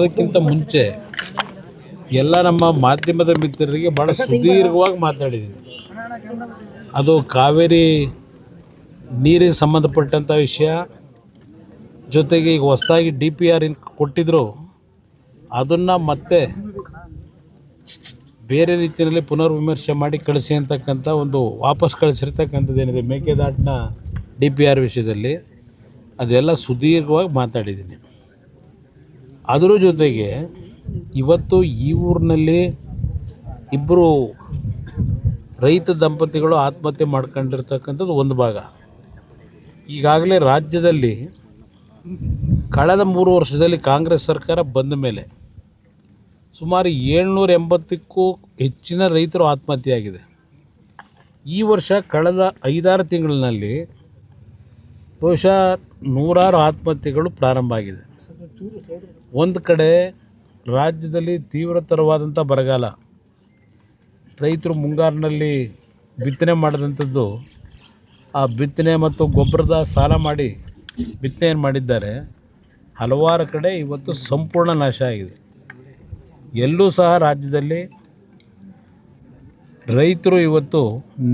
ಅದಕ್ಕಿಂತ ಮುಂಚೆ ಎಲ್ಲ ನಮ್ಮ ಮಾಧ್ಯಮದ ಮಿತ್ರರಿಗೆ ಭಾಳ ಸುದೀರ್ಘವಾಗಿ ಮಾತಾಡಿದ್ದೀನಿ. ಅದು ಕಾವೇರಿ ನೀರಿಗೆ ಸಂಬಂಧಪಟ್ಟಂಥ ವಿಷಯ, ಜೊತೆಗೆ ಈಗ ಹೊಸದಾಗಿ DPR ಕೊಟ್ಟಿದ್ರು ಅದನ್ನು ಮತ್ತೆ ಬೇರೆ ರೀತಿಯಲ್ಲಿ ಪುನರ್ವಿಮರ್ಶೆ ಮಾಡಿ ಕಳಿಸಿ ಅಂತಕ್ಕಂಥ ಒಂದು ವಾಪಸ್ ಕಳಿಸಿರ್ತಕ್ಕಂಥದ್ದೇನಿದೆ ಮೇಕೆದಾಟಿನ DPR ವಿಷಯದಲ್ಲಿ, ಅದೆಲ್ಲ ಸುದೀರ್ಘವಾಗಿ ಮಾತಾಡಿದ್ದೀನಿ. ಅದರ ಜೊತೆಗೆ ಇವತ್ತು ಈ ಊರಿನಲ್ಲಿ ಇಬ್ಬರು ರೈತ ದಂಪತಿಗಳು ಆತ್ಮಹತ್ಯೆ ಮಾಡ್ಕೊಂಡಿರ್ತಕ್ಕಂಥದ್ದು ಒಂದು ಭಾಗ. ಈಗಾಗಲೇ ರಾಜ್ಯದಲ್ಲಿ ಕಳೆದ 3 ವರ್ಷದಲ್ಲಿ ಕಾಂಗ್ರೆಸ್ ಸರ್ಕಾರ ಬಂದ ಮೇಲೆ ಸುಮಾರು 780ಕ್ಕೂ ಹೆಚ್ಚಿನ ರೈತರು ಆತ್ಮಹತ್ಯೆಯಾಗಿದೆ. ಈ ವರ್ಷ ಕಳೆದ 5-6 ತಿಂಗಳಿನಲ್ಲಿ ಬಹುಶಃ ನೂರಾರು ಆತ್ಮಹತ್ಯೆಗಳು ಪ್ರಾರಂಭ ಆಗಿದೆ. ಒಂದು ಕಡೆ ರಾಜ್ಯದಲ್ಲಿ ತೀವ್ರತರವಾದಂಥ ಬರಗಾಲ, ರೈತರು ಮುಂಗಾರಿನಲ್ಲಿ ಬಿತ್ತನೆ ಮಾಡಿದಂಥದ್ದು, ಆ ಬಿತ್ತನೆ ಮತ್ತು ಗೊಬ್ಬರದ ಸಾಲ ಮಾಡಿ ಬಿತ್ತನೆ ಏನು ಮಾಡಿದ್ದಾರೆ, ಹಲವಾರು ಕಡೆ ಇವತ್ತು ಸಂಪೂರ್ಣ ನಾಶ ಆಗಿದೆ. ಎಲ್ಲೂ ಸಹ ರಾಜ್ಯದಲ್ಲಿ ರೈತರು ಇವತ್ತು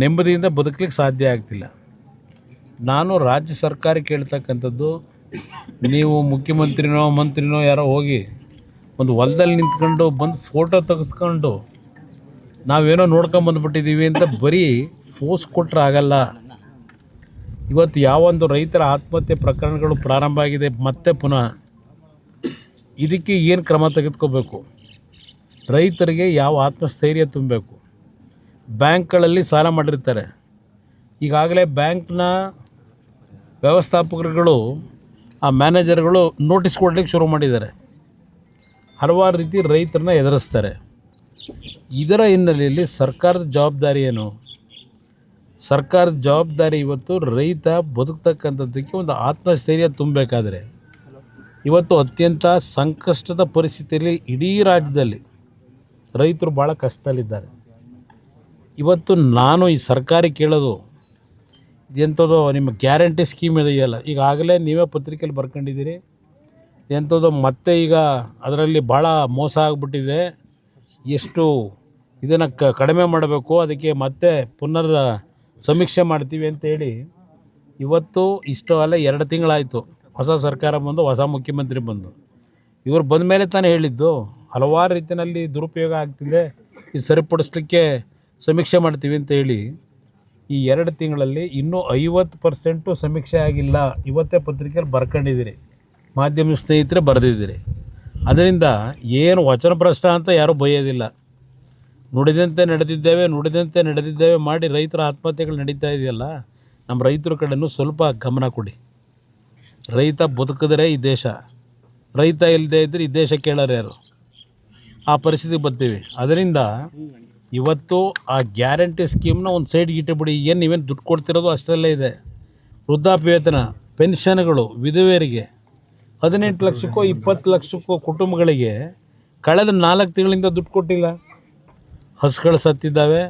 ನೆಮ್ಮದಿಯಿಂದ ಬದುಕಲಿಕ್ಕೆ ಸಾಧ್ಯ ಆಗ್ತಿಲ್ಲ. ನಾನು ರಾಜ್ಯ ಸರ್ಕಾರ ಕೇಳ್ತಕ್ಕಂಥದ್ದು, ನೀವು ಮುಖ್ಯಮಂತ್ರಿನೋ ಮಂತ್ರಿನೋ ಯಾರೋ ಹೋಗಿ ಒಂದು ಹೊಲದಲ್ಲಿ ನಿಂತ್ಕೊಂಡು ಬಂದು ಫೋಟೋ ತೆಗೆಸ್ಕೊಂಡು ನಾವೇನೋ ನೋಡ್ಕೊಂಬಂದುಬಿಟ್ಟಿದ್ದೀವಿ ಅಂತ ಬರೀ ಫೋರ್ಸ್ ಕೊಟ್ಟರೆ ಆಗಲ್ಲ. ಇವತ್ತು ಯಾವೊಂದು ರೈತರ ಆತ್ಮಹತ್ಯೆ ಪ್ರಕರಣಗಳು ಪ್ರಾರಂಭ ಆಗಿದೆ ಮತ್ತೆ ಪುನಃ, ಇದಕ್ಕೆ ಏನು ಕ್ರಮ ತೆಗೆದುಕೋಬೇಕು, ರೈತರಿಗೆ ಯಾವ ಆತ್ಮಸ್ಥೈರ್ಯ ತುಂಬಬೇಕು. ಬ್ಯಾಂಕ್ಗಳಲ್ಲಿ ಸಾಲ ಮಾಡಿರ್ತಾರೆ, ಈಗಾಗಲೇ ಬ್ಯಾಂಕ್ನ ವ್ಯವಸ್ಥಾಪಕರುಗಳು, ಆ ಮ್ಯಾನೇಜರ್ಗಳು ನೋಟಿಸ್ ಕೊಡಲಿಕ್ಕೆ ಶುರು ಮಾಡಿದ್ದಾರೆ. ಹಲವಾರು ರೀತಿ ರೈತರನ್ನ ಎದುರಿಸ್ತಾರೆ. ಇದರ ಹಿನ್ನೆಲೆಯಲ್ಲಿ ಸರ್ಕಾರದ ಜವಾಬ್ದಾರಿ ಏನು? ಸರ್ಕಾರದ ಜವಾಬ್ದಾರಿ ಇವತ್ತು ರೈತ ಬದುಕ್ತಕ್ಕಂಥದ್ದಕ್ಕೆ ಒಂದು ಆತ್ಮಸ್ಥೈರ್ಯ ತುಂಬಬೇಕಾದ್ರೆ, ಇವತ್ತು ಅತ್ಯಂತ ಸಂಕಷ್ಟದ ಪರಿಸ್ಥಿತಿಯಲ್ಲಿ ಇಡೀ ರಾಜ್ಯದಲ್ಲಿ ರೈತರು ಭಾಳ ಕಷ್ಟದಲ್ಲಿದ್ದಾರೆ. ಇವತ್ತು ನಾನು ಈ ಸರ್ಕಾರ ಕೇಳೋದು, ಎಂಥದೋ ನಿಮ್ಮ ಗ್ಯಾರಂಟಿ ಸ್ಕೀಮ್ ಇದೆಯಲ್ಲ, ಈಗಾಗಲೇ ನೀವೇ ಪತ್ರಿಕೆಯಲ್ಲಿ ಬರ್ಕೊಂಡಿದ್ದೀರಿ, ಎಂಥದೋ ಮತ್ತೆ ಈಗ ಅದರಲ್ಲಿ ಭಾಳ ಮೋಸ ಆಗಿಬಿಟ್ಟಿದೆ, ಎಷ್ಟು ಇದನ್ನು ಕಡಿಮೆ ಮಾಡಬೇಕು, ಅದಕ್ಕೆ ಮತ್ತೆ ಪುನರ್ ಸಮೀಕ್ಷೆ ಮಾಡ್ತೀವಿ ಅಂತೇಳಿ ಇವತ್ತು ಇಷ್ಟು ಅಲ್ಲ 2 ತಿಂಗಳಾಯಿತು ಹೊಸ ಸರ್ಕಾರ ಬಂದು, ಹೊಸ ಮುಖ್ಯಮಂತ್ರಿ ಬಂದು. ಇವರು ಬಂದ ಮೇಲೆ ತಾನೇ ಹೇಳಿದ್ದು ಹಲವಾರು ರೀತಿಯಲ್ಲಿ ದುರುಪಯೋಗ ಆಗ್ತಿದೆ, ಇದು ಸರಿಪಡಿಸ್ಲಿಕ್ಕೆ ಸಮೀಕ್ಷೆ ಮಾಡ್ತೀವಿ ಅಂತ ಹೇಳಿ. ಈ 2 ತಿಂಗಳಲ್ಲಿ ಇನ್ನೂ 50% ಸಮೀಕ್ಷೆ ಆಗಿಲ್ಲ. ಇವತ್ತೇ ಪತ್ರಿಕೆಯಲ್ಲಿ ಬರ್ಕೊಂಡಿದ್ದೀರಿ, ಮಾಧ್ಯಮ ಸ್ನೇಹಿತರೆ ಬರೆದಿದ್ದೀರಿ. ಅದರಿಂದ ಏನು ವಚನಭ್ರಷ್ಟ ಅಂತ ಯಾರೂ ಬೈಯೋದಿಲ್ಲ. ನುಡಿದಂತೆ ನಡೆದಿದ್ದೇವೆ ಮಾಡಿ ರೈತರ ಆತ್ಮಹತ್ಯೆಗಳು ನಡೀತಾ ಇದೆಯಲ್ಲ, ನಮ್ಮ ರೈತರ ಕಡೆಯೂ ಸ್ವಲ್ಪ ಗಮನ ಕೊಡಿ. ರೈತ ಬದುಕಿದ್ರೆ ಈ ದೇಶ, ರೈತ ಇಲ್ಲದೆ ಇದ್ದರೆ ಈ ದೇಶ ಕೇಳೋರು ಯಾರು? ಆ ಪರಿಸ್ಥಿತಿಗೆ ಬರ್ತೀವಿ. ಅದರಿಂದ ಇವತ್ತು ಆ ಗ್ಯಾರಂಟಿ ಸ್ಕೀಮ್ನ ಒಂದು ಸೈಡ್ಗೆ ಇಟ್ಟುಬಿಡಿ. ಏನು ನೀವೇನು ದುಡ್ಡು ಕೊಡ್ತಿರೋದು ಅಷ್ಟರಲ್ಲೇ ಇದೆ. ವೃದ್ಧಾಪ್ಯ ವೇತನ, ಪೆನ್ಷನ್ಗಳು, ವಿಧವೆಯರಿಗೆ 18 ಲಕ್ಷಕ್ಕೋ 20 ಲಕ್ಷಕ್ಕೋ ಕುಟುಂಬಗಳಿಗೆ ಕಳೆದ 4 ತಿಂಗಳಿಂದ ದುಡ್ಡು ಕೊಟ್ಟಿಲ್ಲ. ಹಸುಗಳು ಸತ್ತಿದ್ದಾವೆ,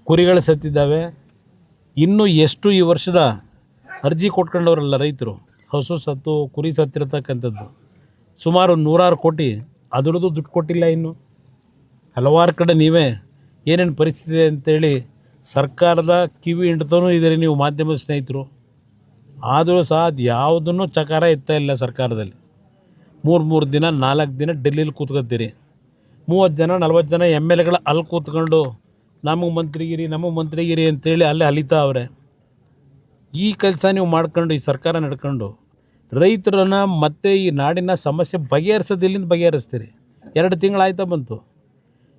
ಕುರಿಗಳು ಸತ್ತಿದ್ದಾವೆ. ಇನ್ನೂ ಎಷ್ಟು ಈ ವರ್ಷದ ಅರ್ಜಿ ಕೊಟ್ಕೊಂಡವರಲ್ಲ ರೈತರು, ಹಸು ಸತ್ತು ಕುರಿ ಸತ್ತಿರತಕ್ಕಂಥದ್ದು ಸುಮಾರು 100 ಕೋಟಿ, ಅದರದ್ದು ದುಡ್ಡು ಕೊಟ್ಟಿಲ್ಲ. ಇನ್ನು ಹಲವಾರು ಕಡೆ ನೀವೇ ಏನೇನು ಪರಿಸ್ಥಿತಿ ಇದೆ ಅಂತೇಳಿ ಸರ್ಕಾರದ ಕಿವಿ ಹಿಂಡ್ತಾನೂ ಇದ್ದೀರಿ ನೀವು ಮಾಧ್ಯಮದ ಸ್ನೇಹಿತರು. ಆದರೂ ಸಹ ಅದು ಯಾವುದನ್ನು ಚಕಾರ ಎತ್ತಾ ಇಲ್ಲ ಸರ್ಕಾರದಲ್ಲಿ. 3 ದಿನ 4 ದಿನ ಡೆಲ್ಲೀಲಿ ಕೂತ್ಕೊತೀರಿ. 30 ಜನ 40 ಜನ MLAಗಳ ಅಲ್ಲಿ ಕೂತ್ಕೊಂಡು ನಮಗೆ ಮಂತ್ರಿಗಿರಿ ಅಂತೇಳಿ ಅಲ್ಲೇ ಅಲಿತಾ ಅವ್ರೆ. ಈ ಕೆಲಸ ನೀವು ಮಾಡ್ಕೊಂಡು, ಈ ಸರ್ಕಾರ ನಡ್ಕೊಂಡು ರೈತರನ್ನು ಮತ್ತೆ ಈ ನಾಡಿನ ಸಮಸ್ಯೆ ಬಗೆಹರಿಸೋದಿಲ್ಲಿಂದ ಬಗೆಹರಿಸ್ತೀರಿ. 2 ತಿಂಗಳಾಯ್ತಾ ಬಂತು.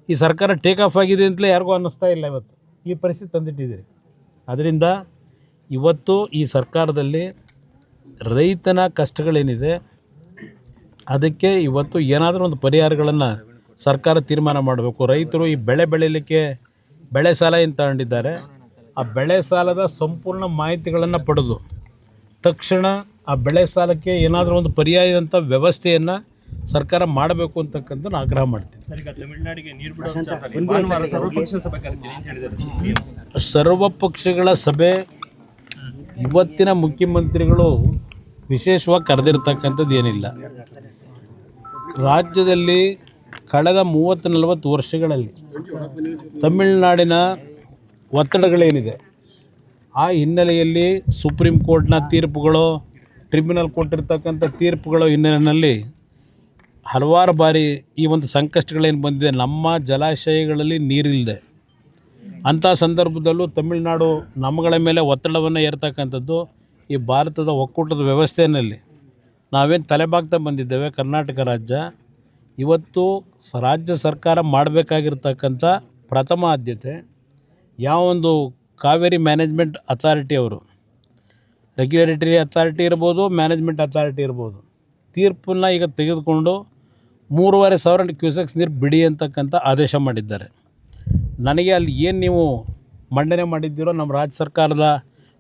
ಈ ಸರ್ಕಾರ ಟೇಕ್ ಆಫ್ ಆಗಿದೆ ಅಂತಲೇ ಯಾರಿಗೂ ಅನ್ನಿಸ್ತಾ ಇಲ್ಲ. ಇವತ್ತು ಈ ಪರಿಸ್ಥಿತಿ ತಂದಿಟ್ಟಿದ್ದೀರಿ. ಅದರಿಂದ ಇವತ್ತು ಈ ಸರ್ಕಾರದಲ್ಲಿ ರೈತನ ಕಷ್ಟಗಳೇನಿದೆ ಅದಕ್ಕೆ ಇವತ್ತು ಏನಾದರೂ ಒಂದು ಪರಿಹಾರಗಳನ್ನು ಸರ್ಕಾರ ತೀರ್ಮಾನ ಮಾಡಬೇಕು. ರೈತರು ಈ ಬೆಳೆ ಬೆಳೀಲಿಕ್ಕೆ ಬೆಳೆ ಸಾಲ ಏನು ತಗೊಂಡಿದ್ದಾರೆ, ಆ ಬೆಳೆ ಸಾಲದ ಸಂಪೂರ್ಣ ಮಾಹಿತಿಗಳನ್ನು ಪಡೆದು ತಕ್ಷಣ ಆ ಬೆಳೆ ಸಾಲಕ್ಕೆ ಏನಾದರೂ ಒಂದು ಪರ್ಯಾಯದಂಥ ವ್ಯವಸ್ಥೆಯನ್ನು ಸರ್ಕಾರ ಮಾಡಬೇಕು ಅಂತಕ್ಕಂಥ ಆಗ್ರಹ ಮಾಡ್ತೀನಿ. ಸರ್ವಪಕ್ಷಗಳ ಸಭೆ ಇವತ್ತಿನ ಮುಖ್ಯಮಂತ್ರಿಗಳು ವಿಶೇಷವಾಗಿ ಕರೆದಿರ್ತಕ್ಕಂಥದ್ದು ಏನಿಲ್ಲ. ರಾಜ್ಯದಲ್ಲಿ ಕಳೆದ 30-40 ವರ್ಷಗಳಲ್ಲಿ ತಮಿಳುನಾಡಿನ ಒತ್ತಡಗಳೇನಿದೆ ಆ ಹಿನ್ನೆಲೆಯಲ್ಲಿ ಸುಪ್ರೀಂ ಕೋರ್ಟ್ನ ತೀರ್ಪುಗಳು, ಟ್ರಿಬ್ಯುನಲ್ ಕೊಟ್ಟಿರ್ತಕ್ಕಂಥ ತೀರ್ಪುಗಳ ಹಿನ್ನೆಲೆಯಲ್ಲಿ ಹಲವಾರು ಬಾರಿ ಈ ಒಂದು ಸಂಕಷ್ಟಗಳೇನು ಬಂದಿದೆ. ನಮ್ಮ ಜಲಾಶಯಗಳಲ್ಲಿ ನೀರಿಲ್ಲದೆ ಅಂಥ ಸಂದರ್ಭದಲ್ಲೂ ತಮಿಳುನಾಡು ನಮ್ಮಗಳ ಮೇಲೆ ಒತ್ತಡವನ್ನು ಹೇರ್ತಕ್ಕಂಥದ್ದು ಈ ಭಾರತದ ಒಕ್ಕೂಟದ ವ್ಯವಸ್ಥೆಯಲ್ಲಿ ನಾವೇನು ತಲೆಬಾಗ್ತಾ ಬಂದಿದ್ದೇವೆ. ಕರ್ನಾಟಕ ರಾಜ್ಯ ಇವತ್ತು ರಾಜ್ಯ ಸರ್ಕಾರ ಮಾಡಬೇಕಾಗಿರ್ತಕ್ಕಂಥ ಪ್ರಥಮ ಆದ್ಯತೆ ಯಾವೊಂದು ಕಾವೇರಿ ಮ್ಯಾನೇಜ್ಮೆಂಟ್ ಅಥಾರಿಟಿ ಅವರು, ರೆಗ್ಯುಲೇಟರಿ ಅಥಾರಿಟಿ ಇರ್ಬೋದು, ಮ್ಯಾನೇಜ್ಮೆಂಟ್ ಅಥಾರಿಟಿ ಇರ್ಬೋದು, ತೀರ್ಪನ್ನು ಈಗ ತೆಗೆದುಕೊಂಡು 3,500 ಕ್ಯೂಸೆಕ್ಸ್ ನೀರು ಬಿಡಿ ಅಂತಕ್ಕಂಥ ಆದೇಶ ಮಾಡಿದ್ದಾರೆ. ನನಗೆ ಅಲ್ಲಿ ಏನು ನೀವು ಮಂಡನೆ ಮಾಡಿದ್ದೀರೋ ನಮ್ಮ ರಾಜ್ಯ ಸರ್ಕಾರದ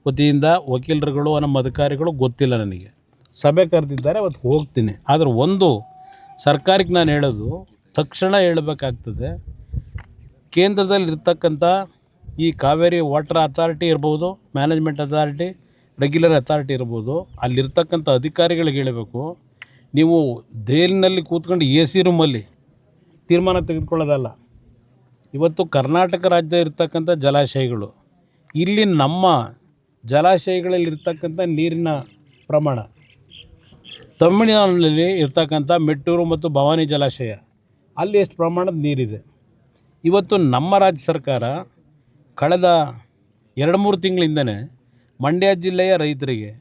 ವತಿಯಿಂದ ವಕೀಲರುಗಳು, ನಮ್ಮ ಅಧಿಕಾರಿಗಳು ಗೊತ್ತಿಲ್ಲ. ನನಗೆ ಸಭೆ ಕರೆದಿದ್ದಾರೆ, ಅವತ್ತು ಹೋಗ್ತೀನಿ. ಆದರೆ ಒಂದು ಸರ್ಕಾರಕ್ಕೆ ನಾನು ಹೇಳೋದು, ತಕ್ಷಣ ಹೇಳಬೇಕಾಗ್ತದೆ, ಕೇಂದ್ರದಲ್ಲಿರ್ತಕ್ಕಂಥ ಈ ಕಾವೇರಿ ವಾಟರ್ ಅಥಾರಿಟಿ ಇರ್ಬೋದು, ಮ್ಯಾನೇಜ್ಮೆಂಟ್ ಅಥಾರಿಟಿ, ರೆಗ್ಯುಲರ್ ಅಥಾರಿಟಿ ಇರ್ಬೋದು, ಅಲ್ಲಿರ್ತಕ್ಕಂಥ ಅಧಿಕಾರಿಗಳಿಗೆ ಹೇಳಬೇಕು, ನೀವು ದೆಹಲಿನಲ್ಲಿ ಕೂತ್ಕೊಂಡು AC ರೂಮಲ್ಲಿ ತೀರ್ಮಾನ ತೆಗೆದುಕೊಳ್ಳೋದಲ್ಲ. ಇವತ್ತು ಕರ್ನಾಟಕ ರಾಜ್ಯ ಇರ್ತಕ್ಕಂಥ ಜಲಾಶಯಗಳು, ಇಲ್ಲಿ ನಮ್ಮ ಜಲಾಶಯಗಳಲ್ಲಿರ್ತಕ್ಕಂಥ ನೀರಿನ ಪ್ರಮಾಣ, ತಮಿಳುನಾಡಿನಲ್ಲಿ ಇರ್ತಕ್ಕಂಥ ಮೆಟ್ಟೂರು ಮತ್ತು ಭವಾನಿ ಜಲಾಶಯ ಅಲ್ಲಿ ಎಷ್ಟು ಪ್ರಮಾಣದ ನೀರಿದೆ. ಇವತ್ತು ನಮ್ಮ ರಾಜ್ಯ ಸರ್ಕಾರ ಕಳೆದ 2-3 ತಿಂಗಳಿಂದನೇ ಮಂಡ್ಯ ಜಿಲ್ಲೆಯ ರೈತರಿಗೆ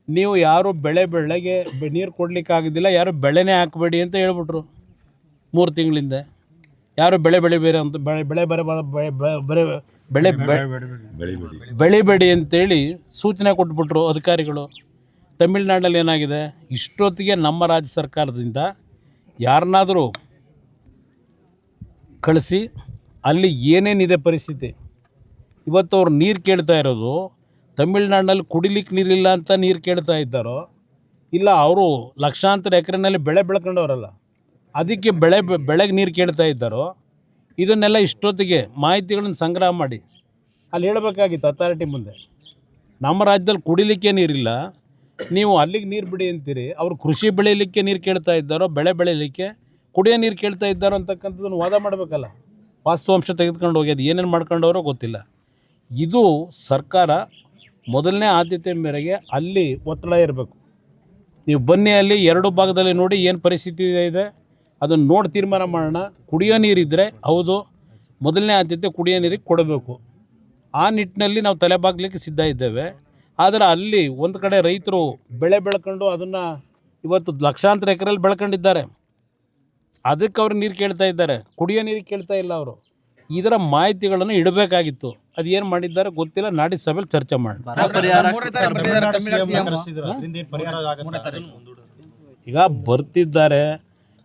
ನೀವು ಯಾರು ಬೆಳೆಗೆ ನೀರು ಕೊಡಲಿಕ್ಕಾಗೋದಿಲ್ಲ, ಯಾರು ಬೆಳೆನೇ ಹಾಕಬೇಡಿ ಅಂತ ಹೇಳ್ಬಿಟ್ರು. 3 ತಿಂಗಳಿಂದ ಯಾರು ಬೆಳೆಬೇರೆ ಅಂತ ಬೆಳಿಬೇಡಿ ಅಂತೇಳಿ ಸೂಚನೆ ಕೊಟ್ಬಿಟ್ರು ಅಧಿಕಾರಿಗಳು. ತಮಿಳುನಾಡಲ್ಲಿ ಏನಾಗಿದೆ, ಇಷ್ಟೊತ್ತಿಗೆ ನಮ್ಮ ರಾಜ್ಯ ಸರ್ಕಾರದಿಂದ ಯಾರನ್ನಾದರೂ ಕಳಿಸಿ ಅಲ್ಲಿ ಏನೇನಿದೆ ಪರಿಸ್ಥಿತಿ, ಇವತ್ತು ಅವ್ರು ನೀರು ಕೇಳ್ತಾ ಇರೋದು ತಮಿಳುನಾಡಿನಲ್ಲಿ ಕುಡಿಲಿಕ್ಕೆ ನೀರಿಲ್ಲ ಅಂತ ನೀರು ಕೇಳ್ತಾ ಇದ್ದಾರೋ, ಇಲ್ಲ ಅವರು ಲಕ್ಷಾಂತರ ಎಕರೆನಲ್ಲಿ ಬೆಳೆ ಬೆಳ್ಕೊಂಡವರಲ್ಲ ಅದಕ್ಕೆ ಬೆಳೆಗೆ ನೀರು ಕೇಳ್ತಾ ಇದ್ದಾರೋ, ಇದನ್ನೆಲ್ಲ ಇಷ್ಟೊತ್ತಿಗೆ ಮಾಹಿತಿಗಳನ್ನು ಸಂಗ್ರಹ ಮಾಡಿ ಅಲ್ಲಿ ಹೇಳಬೇಕಾಗಿತ್ತು ಅಥಾರಿಟಿ ಮುಂದೆ. ನಮ್ಮ ರಾಜ್ಯದಲ್ಲಿ ಕುಡಿಲಿಕ್ಕೆ ನೀರಿಲ್ಲ, ನೀವು ಅಲ್ಲಿಗೆ ನೀರು ಬಿಡಿ ಅಂತೀರಿ. ಅವರು ಕೃಷಿ ಬೆಳೀಲಿಕ್ಕೆ ನೀರು ಕೇಳ್ತಾ ಇದ್ದಾರೋ, ಬೆಳೆ ಬೆಳೀಲಿಕ್ಕೆ ಕುಡಿಯೋ ನೀರು ಕೇಳ್ತಾ ಇದ್ದಾರೋ ಅಂತಕ್ಕಂಥದ್ದನ್ನು ವಾದ ಮಾಡಬೇಕಲ್ಲ. ವಾಸ್ತವಾಂಶ ತೆಗೆದುಕೊಂಡು ಹೋಗಿ ಅದು ಏನೇನು ಮಾಡ್ಕೊಂಡವರೋ ಗೊತ್ತಿಲ್ಲ. ಇದು ಸರ್ಕಾರ ಮೊದಲನೇ ಆದ್ಯತೆ ಮೇರೆಗೆ ಅಲ್ಲಿ ಒತ್ತಡ ಇರಬೇಕು. ನೀವು ಬನ್ನಿ ಅಲ್ಲಿ 2 ಭಾಗದಲ್ಲಿ ನೋಡಿ ಏನು ಪರಿಸ್ಥಿತಿ ಇದೆ ಅದನ್ನು ನೋಡಿ ತೀರ್ಮಾನ ಮಾಡೋಣ. ಕುಡಿಯೋ ನೀರಿದ್ದರೆ ಹೌದು, ಮೊದಲನೇ ಆದ್ಯತೆ ಕುಡಿಯೋ ನೀರಿಗೆ ಕೊಡಬೇಕು. ಆ ನಿಟ್ಟಿನಲ್ಲಿ ನಾವು ತಲೆಬಾಗಲಿಕ್ಕೆ ಸಿದ್ಧ ಇದ್ದೇವೆ. ಆದರೆ ಅಲ್ಲಿ ಒಂದು ಕಡೆ ರೈತರು ಬೆಳೆ ಬೆಳ್ಕೊಂಡು ಅದನ್ನು ಇವತ್ತು ಲಕ್ಷಾಂತರ ಎಕರೆಯಲ್ಲಿ ಬೆಳ್ಕೊಂಡಿದ್ದಾರೆ, ಅದಕ್ಕೆ ಅವ್ರು ನೀರು ಕೇಳ್ತಾ ಇದ್ದಾರೆ, ಕುಡಿಯೋ ನೀರಿಗೆ ಕೇಳ್ತಾ ಇಲ್ಲ ಅವರು. ಇದರ ಮಾಹಿತಿಗಳನ್ನು ಇಡಬೇಕಾಗಿತ್ತು. ಅದು ಏನು ಮಾಡಿದ್ದಾರೆ ಗೊತ್ತಿಲ್ಲ. ನಾಡಿದ್ದು ಸಭೆಯಲ್ಲಿ ಚರ್ಚೆ ಮಾಡೋಣ. ಈಗ ಬರ್ತಿದ್ದಾರೆ,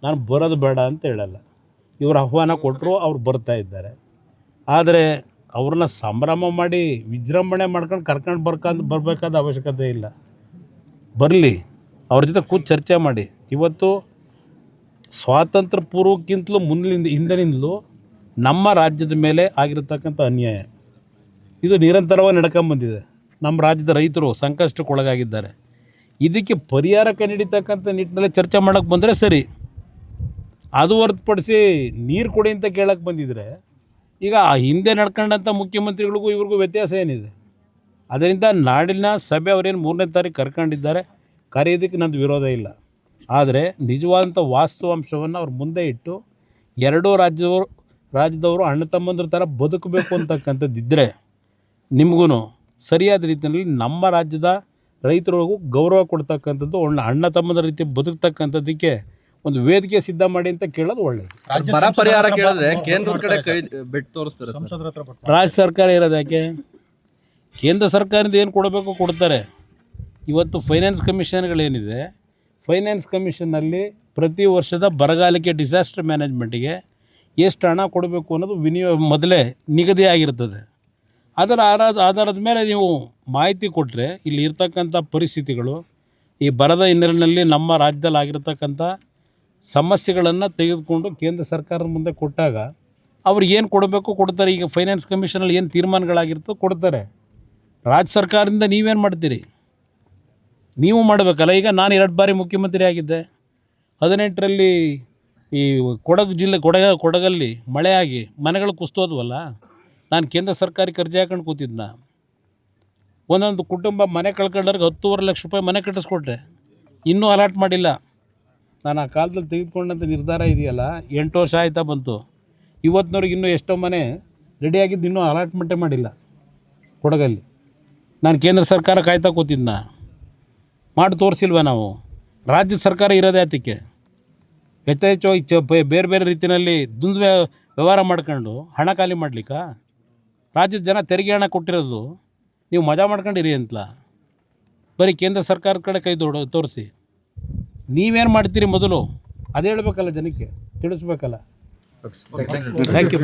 ನಾನು ಬರೋದು ಬೇಡ ಅಂತ ಹೇಳಲ್ಲ. ಇವರು ಆಹ್ವಾನ ಕೊಟ್ಟರು, ಅವ್ರು ಬರ್ತಾ ಇದ್ದಾರೆ. ಆದರೆ ಅವ್ರನ್ನ ಸಂಭ್ರಮ ಮಾಡಿ ವಿಜೃಂಭಣೆ ಮಾಡ್ಕೊಂಡು ಕರ್ಕೊಂಡು ಬರಬೇಕಾದ ಅವಶ್ಯಕತೆ ಇಲ್ಲ. ಬರಲಿ, ಅವ್ರ ಜೊತೆ ಕೂತು ಚರ್ಚೆ ಮಾಡಿ. ಇವತ್ತು ಸ್ವಾತಂತ್ರ್ಯ ಪೂರ್ವಕ್ಕಿಂತಲೂ ಹಿಂದಿನಿಂದಲೂ ನಮ್ಮ ರಾಜ್ಯದ ಮೇಲೆ ಆಗಿರತಕ್ಕಂಥ ಅನ್ಯಾಯ ಇದು ನಿರಂತರವಾಗಿ ನಡ್ಕೊಂಬಂದಿದೆ. ನಮ್ಮ ರಾಜ್ಯದ ರೈತರು ಸಂಕಷ್ಟಕ್ಕೊಳಗಾಗಿದ್ದಾರೆ. ಇದಕ್ಕೆ ಪರಿಹಾರ ಕಂಡುಹಿಡಿತಕ್ಕಂಥ ನಿಟ್ಟಿನಲ್ಲಿ ಚರ್ಚೆ ಮಾಡೋಕ್ಕೆ ಬಂದರೆ ಸರಿ. ಅದು ಹೊರತುಪಡಿಸಿ ನೀರು ಕೊಡಿ ಅಂತ ಕೇಳಕ್ಕೆ ಬಂದಿದ್ದರೆ, ಈಗ ಹಿಂದೆ ನಡ್ಕೊಂಡಂಥ ಮುಖ್ಯಮಂತ್ರಿಗಳಿಗೂ ಇವ್ರಿಗೂ ವ್ಯತ್ಯಾಸ ಏನಿದೆ? ಅದರಿಂದ ನಾಡಿನ ಸಭೆ ಅವರೇನು 3ನೇ ತಾರೀಕು ಕರ್ಕೊಂಡಿದ್ದಾರೆ, ಕರೆಯೋದಕ್ಕೆ ನಂದು ವಿರೋಧ ಇಲ್ಲ. ಆದರೆ ನಿಜವಾದಂಥ ವಾಸ್ತವಾಂಶವನ್ನು ಅವ್ರ ಮುಂದೆ ಇಟ್ಟು ಎರಡೂ ರಾಜ್ಯದವರು ಅಣ್ಣ ತಮ್ಮಂದ್ರ ಥರ ಬದುಕಬೇಕು ಅಂತಕ್ಕಂಥದ್ದಿದ್ದರೆ ನಿಮಗೂ ಸರಿಯಾದ ರೀತಿಯಲ್ಲಿ ನಮ್ಮ ರಾಜ್ಯದ ರೈತರಿಗೂ ಗೌರವ ಕೊಡ್ತಕ್ಕಂಥದ್ದು, ಅಣ್ಣ ತಮ್ಮಂದ್ರ ರೀತಿ ಬದುಕ್ತಕ್ಕಂಥದ್ದಕ್ಕೆ ಒಂದು ವೇದಿಕೆ ಸಿದ್ಧ ಮಾಡಿ ಅಂತ ಕೇಳೋದು ಒಳ್ಳೆಯದು. ಪರಿಹಾರ ಕೇಳಿದ್ರೆ ಕೇಂದ್ರ ಕಡೆ ಕೈ ಬಿಟ್ಟು ತೋರಿಸ್ತಾರೆ. ರಾಜ್ಯ ಸರ್ಕಾರ ಇರೋದು ಯಾಕೆ? ಕೇಂದ್ರ ಸರ್ಕಾರದಿಂದ ಏನು ಕೊಡಬೇಕು ಕೊಡ್ತಾರೆ. ಇವತ್ತು ಫೈನಾನ್ಸ್ ಕಮಿಷನ್ಗಳೇನಿದೆ, ಫೈನಾನ್ಸ್ ಕಮಿಷನ್ನಲ್ಲಿ ಪ್ರತಿ ವರ್ಷದ ಬರಗಾಲಕ್ಕೆ, ಡಿಸಾಸ್ಟರ್ ಮ್ಯಾನೇಜ್ಮೆಂಟಿಗೆ ಎಷ್ಟು ಹಣ ಕೊಡಬೇಕು ಅನ್ನೋದು ಮೊದಲೇ ನಿಗದಿ ಆಗಿರ್ತದೆ. ಅದರ ಆಧಾರದ ಮೇಲೆ ನೀವು ಮಾಹಿತಿ ಕೊಟ್ಟರೆ ಇಲ್ಲಿ ಇರ್ತಕ್ಕಂಥ ಪರಿಸ್ಥಿತಿಗಳು, ಈ ಬರದ ಹಿನ್ನೆಲೆಯಲ್ಲಿ ನಮ್ಮ ರಾಜ್ಯದಲ್ಲಿ ಆಗಿರ್ತಕ್ಕಂಥ ಸಮಸ್ಯೆಗಳನ್ನು ತೆಗೆದುಕೊಂಡು ಕೇಂದ್ರ ಸರ್ಕಾರದ ಮುಂದೆ ಕೊಟ್ಟಾಗ ಅವ್ರು ಏನು ಕೊಡಬೇಕು ಕೊಡ್ತಾರೆ. ಈಗ ಫೈನಾನ್ಸ್ ಕಮಿಷನಲ್ಲಿ ಏನು ತೀರ್ಮಾನಗಳಾಗಿರ್ತೋ ಕೊಡ್ತಾರೆ. ರಾಜ್ಯ ಸರ್ಕಾರದಿಂದ ನೀವೇನು ಮಾಡ್ತೀರಿ? ನೀವು ಮಾಡಬೇಕಲ್ಲ. ಈಗ ನಾನು 2 ಬಾರಿ ಮುಖ್ಯಮಂತ್ರಿ ಆಗಿದ್ದೆ. 18ರಲ್ಲಿ ಈ ಕೊಡಗು ಜಿಲ್ಲೆ ಕೊಡಗಲ್ಲಿ ಮಳೆ ಆಗಿ ಮನೆಗಳು ಕುಸ್ತೋದ್ವಲ್ಲ, ನಾನು ಕೇಂದ್ರ ಸರ್ಕಾರಕ್ಕೆ ಅರ್ಜಿ ಹಾಕೊಂಡು ಕೂತಿದ್ನ. ಒಂದೊಂದು ಕುಟುಂಬ ಮನೆ ಕಳ್ಕೊಂಡವ್ರಿಗೆ 10.5 ಲಕ್ಷ ರೂಪಾಯಿ ಮನೆ ಕಟ್ಟಿಸ್ಕೊಟ್ರೆ ಇನ್ನೂ ಅಲಾಟ್ ಮಾಡಿಲ್ಲ. ನಾನು ಆ ಕಾಲದಲ್ಲಿ ತೆಗೆದುಕೊಂಡಂಥ ನಿರ್ಧಾರ ಇದೆಯಲ್ಲ, 8 ವರ್ಷ ಆಯ್ತಾ ಬಂತು. ಇವತ್ತಿನವ್ರಿಗೆ ಇನ್ನೂ ಎಷ್ಟೋ ಮನೆ ರೆಡಿಯಾಗಿದ್ದು ಇನ್ನೂ ಅಲಾಟ್ಮೆಂಟೇ ಮಾಡಿಲ್ಲ ಕೊಡಗಲ್ಲಿ. ನಾನು ಕೇಂದ್ರ ಸರ್ಕಾರ ಕಾಯ್ತಾ ಕೂತಿದ್ನ. ಮಾಡಿ ತೋರಿಸಿಲ್ವ ನಾವು? ರಾಜ್ಯ ಸರ್ಕಾರ ಇರೋದೇ ಅದಕ್ಕೆ ಯಥೇಚ್ಛವಾಗಿ ಬೇರೆ ಬೇರೆ ರೀತಿಯಲ್ಲಿ ವ್ಯವಹಾರ ಮಾಡ್ಕೊಂಡು ಹಣ ಖಾಲಿ ಮಾಡ್ಲಿಕ್ಕ? ರಾಜ್ಯದ ಜನ ತೆರಿಗೆ ಹಣ ಕೊಟ್ಟಿರೋದು ನೀವು ಮಜಾ ಮಾಡ್ಕೊಂಡಿರಿ ಅಂತಲ್ಲ. ಬರೀ ಕೇಂದ್ರ ಸರ್ಕಾರದ ಕಡೆ ಕೈ ತೋರಿಸಿ ನೀವೇನು ಮಾಡ್ತೀರಿ ಮೊದಲು ಅದೇ ಹೇಳ್ಬೇಕಲ್ಲ, ಜನಕ್ಕೆ ತಿಳಿಸ್ಬೇಕಲ್ಲ. Thank you.